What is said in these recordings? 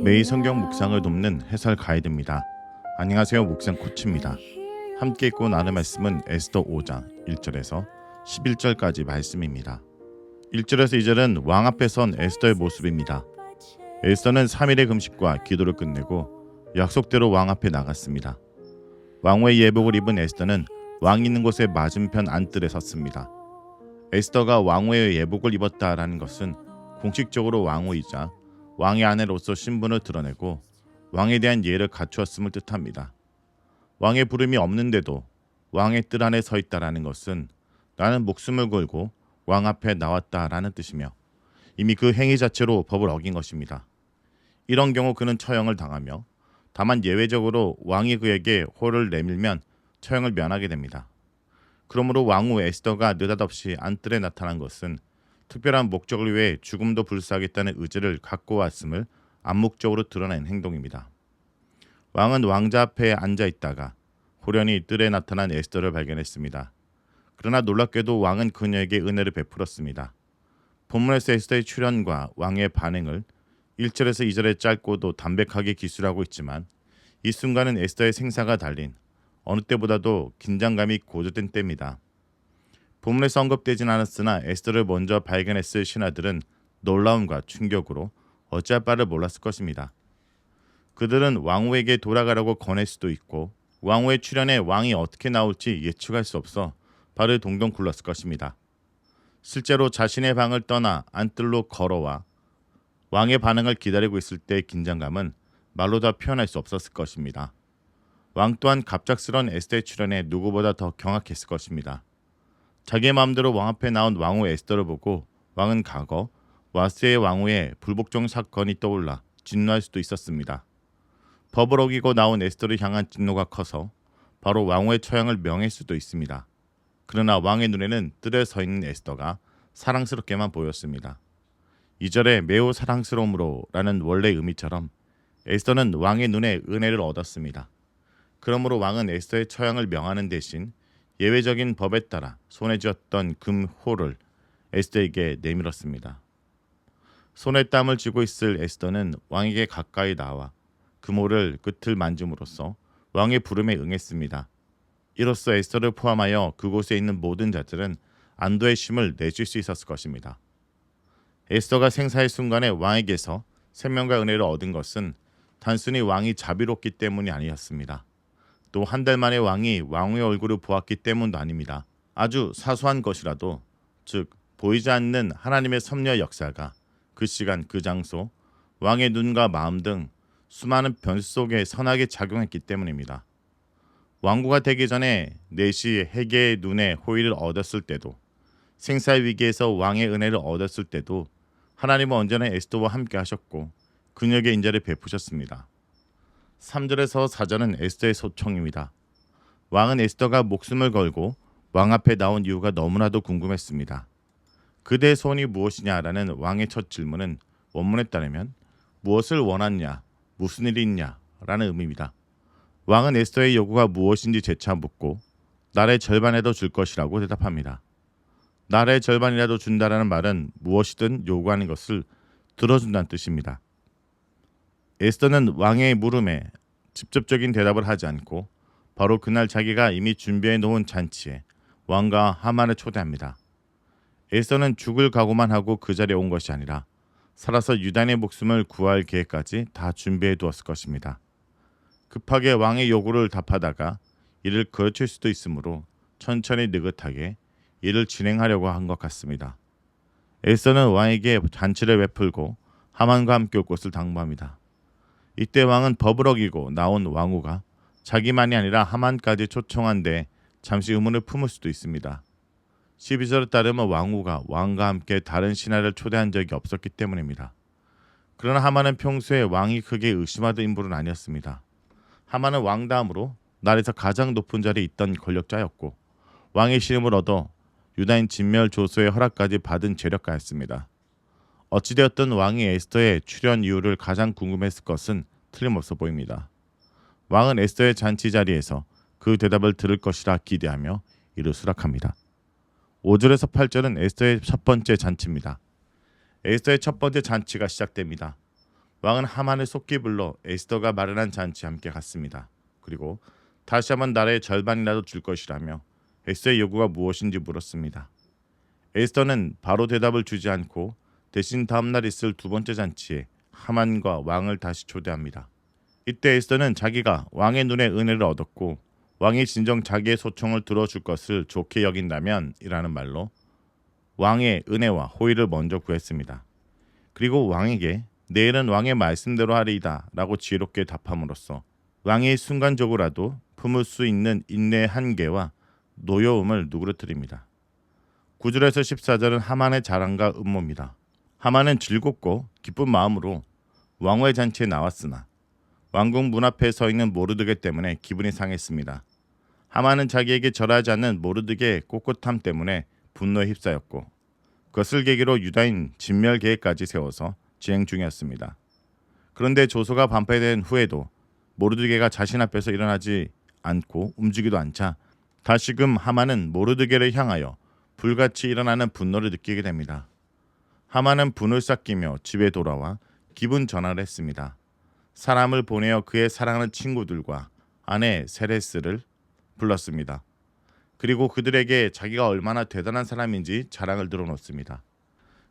매일 성경 묵상을 돕는 해설 가이드입니다. 안녕하세요, 묵상 코치입니다. 함께 읽고 나눌 말씀은 에스더 5장 1절에서 11절까지 말씀입니다. 1절에서 2절은 왕 앞에 선 에스더의 모습입니다. 에스더는 3일의 금식과 기도를 끝내고 약속대로 왕 앞에 나갔습니다. 왕후의 예복을 입은 에스더는 왕이 있는 곳의 맞은편 안뜰에 섰습니다. 에스더가 왕후의 예복을 입었다라는 것은 공식적으로 왕후이자 왕의 아내로서 신분을 드러내고 왕에 대한 예를 갖추었음을 뜻합니다. 왕의 부름이 없는데도 왕의 뜰 안에 서 있다라는 것은 나는 목숨을 걸고 왕 앞에 나왔다라는 뜻이며 이미 그 행위 자체로 법을 어긴 것입니다. 이런 경우 그는 처형을 당하며 다만 예외적으로 왕이 그에게 호를 내밀면 처형을 면하게 됩니다. 그러므로 왕후 에스더가 느닷없이 안뜰에 나타난 것은 특별한 목적을 위해 죽음도 불사하겠다는 의지를 갖고 왔음을 암묵적으로 드러낸 행동입니다. 왕은 왕자 앞에 앉아 있다가 호련히 뜰에 나타난 에스더를 발견했습니다. 그러나 놀랍게도 왕은 그녀에게 은혜를 베풀었습니다. 본문에서 에스더의 출현과 왕의 반응을 1절에서 2절에 짧고도 담백하게 기술하고 있지만 이 순간은 에스더의 생사가 달린 어느 때보다도 긴장감이 고조된 때입니다. 본문에서 언급되진 않았으나 에스더를 먼저 발견했을 신하들은 놀라움과 충격으로 어찌할 바를 몰랐을 것입니다. 그들은 왕후에게 돌아가라고 권할 수도 있고 왕후의 출현에 왕이 어떻게 나올지 예측할 수 없어 발을 동동 굴렀을 것입니다. 실제로 자신의 방을 떠나 안뜰로 걸어와 왕의 반응을 기다리고 있을 때의 긴장감은 말로 다 표현할 수 없었을 것입니다. 왕 또한 갑작스런 에스더의 출현에 누구보다 더 경악했을 것입니다. 자기의 마음대로 왕 앞에 나온 왕후 에스더를 보고 왕은 과거 와스의 왕후의 불복종 사건이 떠올라 진노할 수도 있었습니다. 법을 어기고 나온 에스더를 향한 진노가 커서 바로 왕후의 처형을 명할 수도 있습니다. 그러나 왕의 눈에는 뜰에 서 있는 에스더가 사랑스럽게만 보였습니다. 2절에 매우 사랑스러움으로 라는 원래 의미처럼 에스더는 왕의 눈에 은혜를 얻었습니다. 그러므로 왕은 에스더의 처형을 명하는 대신 예외적인 법에 따라 손에 쥐었던 금호를 에스더에게 내밀었습니다. 손에 땀을 쥐고 있을 에스더는 왕에게 가까이 나와 금호를 끝을 만짐으로써 왕의 부름에 응했습니다. 이로써 에스더를 포함하여 그곳에 있는 모든 자들은 안도의 쉼을 내줄 수 있었을 것입니다. 에스더가 생사의 순간에 왕에게서 생명과 은혜를 얻은 것은 단순히 왕이 자비롭기 때문이 아니었습니다. 또 한 달 만에 왕이 왕후의 얼굴을 보았기 때문도 아닙니다. 아주 사소한 것이라도, 즉 보이지 않는 하나님의 섭리의 역사가 그 시간 그 장소 왕의 눈과 마음 등 수많은 변수 속에 선하게 작용했기 때문입니다. 왕후가 되기 전에 넷이 헤게의 눈에 호의를 얻었을 때도, 생사의 위기에서 왕의 은혜를 얻었을 때도 하나님은 언제나 에스더와 함께 하셨고 그녀에게 인자를 베푸셨습니다. 3절에서 4절은 에스더의 소청입니다. 왕은 에스더가 목숨을 걸고 왕 앞에 나온 이유가 너무나도 궁금했습니다. 그대의 소원이 무엇이냐라는 왕의 첫 질문은 원문에 따르면 무엇을 원하냐, 무슨 일이 있냐 라는 의미입니다. 왕은 에스더의 요구가 무엇인지 재차 묻고 나라의 절반이라도 줄 것이라고 대답합니다. 나라의 절반이라도 준다라는 말은 무엇이든 요구하는 것을 들어준다는 뜻입니다. 에스더는 왕의 물음에 직접적인 대답을 하지 않고 바로 그날 자기가 이미 준비해 놓은 잔치에 왕과 하만을 초대합니다. 에스더는 죽을 각오만 하고 그 자리에 온 것이 아니라 살아서 유다인의 목숨을 구할 계획까지 다 준비해 두었을 것입니다. 급하게 왕의 요구를 답하다가 이를 거칠 수도 있으므로 천천히 느긋하게 일을 진행하려고 한 것 같습니다. 에스더는 왕에게 잔치를 베풀고 하만과 함께 올 것을 당부합니다. 이때 왕은 법을 어기고 나온 왕후가 자기만이 아니라 하만까지 초청한 데 잠시 의문을 품을 수도 있습니다. 12절에 따르면 왕후가 왕과 함께 다른 신하를 초대한 적이 없었기 때문입니다. 그러나 하만은 평소에 왕이 크게 의심하던 인물은 아니었습니다. 하만은 왕 다음으로 나라에서 가장 높은 자리에 있던 권력자였고 왕의 신임을 얻어 유다인 진멸 조소의 허락까지 받은 재력가였습니다. 어찌되었든 왕이 에스더의 출현 이유를 가장 궁금했을 것은 틀림없어 보입니다. 왕은 에스더의 잔치 자리에서 그 대답을 들을 것이라 기대하며 이를 수락합니다. 5절에서 8절은 에스더의 첫 번째 잔치입니다. 에스더의 첫 번째 잔치가 시작됩니다. 왕은 하만을 속기 불러 에스더가 마련한 잔치에 함께 갔습니다. 그리고 다시 한번 나라의 절반이라도 줄 것이라며 에스더의 요구가 무엇인지 물었습니다. 에스더는 바로 대답을 주지 않고 대신 다음날 있을 두 번째 잔치에 하만과 왕을 다시 초대합니다. 이때 에스더는 자기가 왕의 눈에 은혜를 얻었고 왕이 진정 자기의 소청을 들어줄 것을 좋게 여긴다면 이라는 말로 왕의 은혜와 호의를 먼저 구했습니다. 그리고 왕에게 내일은 왕의 말씀대로 하리이다 라고 지혜롭게 답함으로써 왕이 순간적으로라도 품을 수 있는 인내의 한계와 노여움을 누그러뜨립니다. 9절에서 14절은 하만의 자랑과 음모입니다. 하만은 즐겁고 기쁜 마음으로 왕후의 잔치에 나왔으나 왕궁 문 앞에 서 있는 모르드게 때문에 기분이 상했습니다. 하만은 자기에게 절하지 않는 모르드게의 꼿꼿함 때문에 분노에 휩싸였고 그것을 계기로 유다인 진멸 계획까지 세워서 진행 중이었습니다. 그런데 조서가 반포된 후에도 모르드게가 자신 앞에서 일어나지 않고 움직이도 않자 다시금 하만은 모르드게를 향하여 불같이 일어나는 분노를 느끼게 됩니다. 하만은 분을 삭히며 집에 돌아와 기분 전환을 했습니다. 사람을 보내어 그의 사랑하는 친구들과 아내 세레스를 불렀습니다. 그리고 그들에게 자기가 얼마나 대단한 사람인지 자랑을 늘어놓습니다.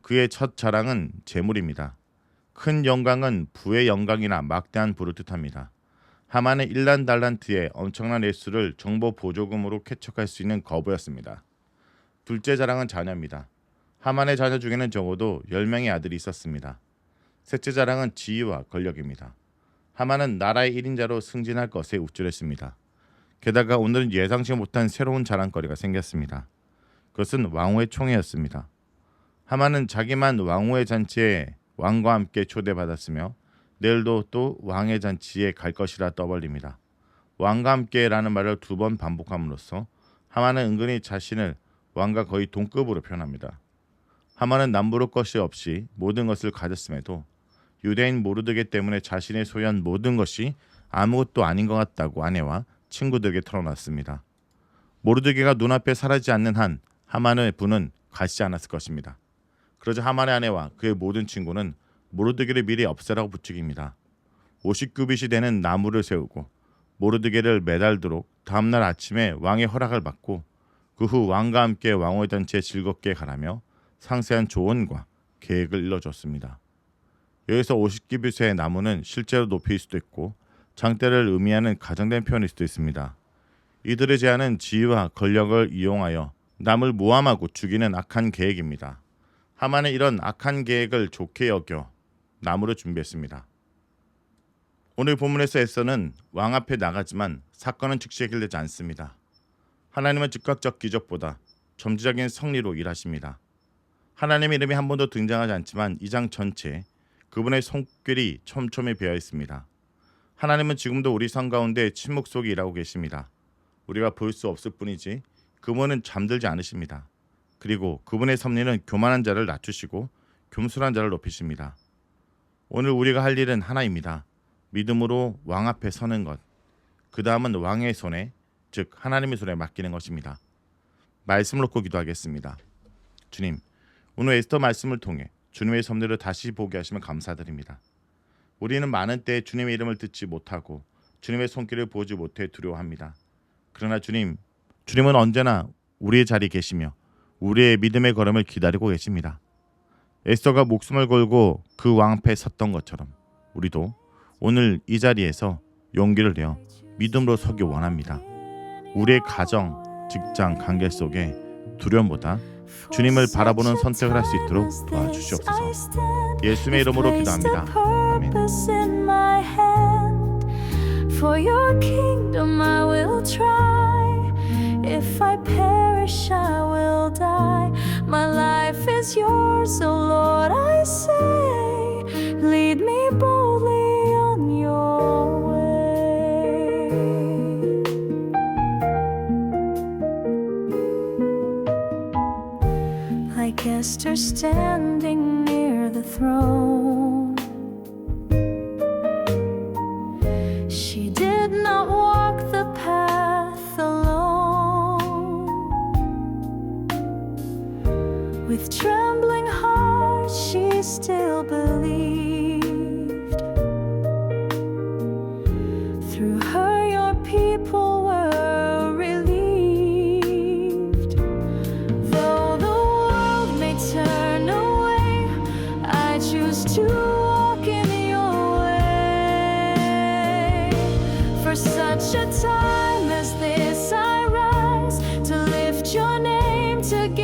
그의 첫 자랑은 재물입니다. 큰 영광은 부의 영광이나 막대한 부를 뜻합니다. 하만의 일란달란트의 엄청난 액수를 정보 보조금으로 쾌척할 수 있는 거부였습니다. 둘째 자랑은 자녀입니다. 하만의 자녀 중에는 적어도 10명의 아들이 있었습니다. 셋째 자랑은 지위와 권력입니다. 하만은 나라의 1인자로 승진할 것에 우쭐했습니다. 게다가 오늘은 예상치 못한 새로운 자랑거리가 생겼습니다. 그것은 왕후의 총회였습니다. 하만은 자기만 왕후의 잔치에 왕과 함께 초대받았으며 내일도 또 왕의 잔치에 갈 것이라 떠벌립니다. 왕과 함께라는 말을 2번 반복함으로써 하만은 은근히 자신을 왕과 거의 동급으로 표현합니다. 하만은 남부를 것이 없이 모든 것을 가졌음에도 유대인 모르드게 때문에 자신의 소유한 모든 것이 아무것도 아닌 것 같다고 아내와 친구들에게 털어놨습니다. 모르드게가 눈앞에 사라지지 않는 한 하만의 분은 가시지 않았을 것입니다. 그러자 하만의 아내와 그의 모든 친구는 모르드게를 미리 없애라고 부추깁니다. 50규빗이 되는 나무를 세우고 모르드게를 매달도록 다음날 아침에 왕의 허락을 받고 그 후 왕과 함께 왕후의 잔치에 즐겁게 가라며 상세한 조언과 계획을 일러줬습니다. 여기서 50규빗의 나무는 실제로 높이일 수도 있고 장대를 의미하는 가정된 표현일 수도 있습니다. 이들의 제안은 지위와 권력을 이용하여 남을 모함하고 죽이는 악한 계획입니다. 하만은 이런 악한 계획을 좋게 여겨 나무를 준비했습니다. 오늘 본문에서 에스더는 왕 앞에 나가지만 사건은 즉시 해결되지 않습니다. 하나님은 즉각적 기적보다 점지적인 성리로 일하십니다. 하나님의 이름이 한 번도 등장하지 않지만 이 장 전체에 그분의 손길이 촘촘히 배어 있습니다. 하나님은 지금도 우리 삶 가운데 침묵 속에 일하고 계십니다. 우리가 볼 수 없을 뿐이지 그분은 잠들지 않으십니다. 그리고 그분의 섭리는 교만한 자를 낮추시고 겸손한 자를 높이십니다. 오늘 우리가 할 일은 하나입니다. 믿음으로 왕 앞에 서는 것. 그 다음은 왕의 손에, 즉 하나님의 손에 맡기는 것입니다. 말씀을 놓고 기도하겠습니다. 주님, 오늘 에스더 말씀을 통해 주님의 섭리를 다시 보게 하시면 감사드립니다. 우리는 많은 때에 주님의 이름을 듣지 못하고 주님의 손길을 보지 못해 두려워합니다. 그러나 주님은 언제나 우리의 자리에 계시며 우리의 믿음의 걸음을 기다리고 계십니다. 에스더가 목숨을 걸고 그 왕 앞에 섰던 것처럼 우리도 오늘 이 자리에서 용기를 내어 믿음으로 서기 원합니다. 우리의 가정, 직장, 관계 속에 두려움보다 주님을 바라보는 선택을 할 수 있도록 도와주시옵소서. 예수님의 이름으로 기도합니다. 아멘. For your kingdom I will try. If I perish I will die. My life is yours, so Lord I say, lead me boldly on your way. Like Esther standing near the throne, she did not walk the path alone. With trembling heart she together.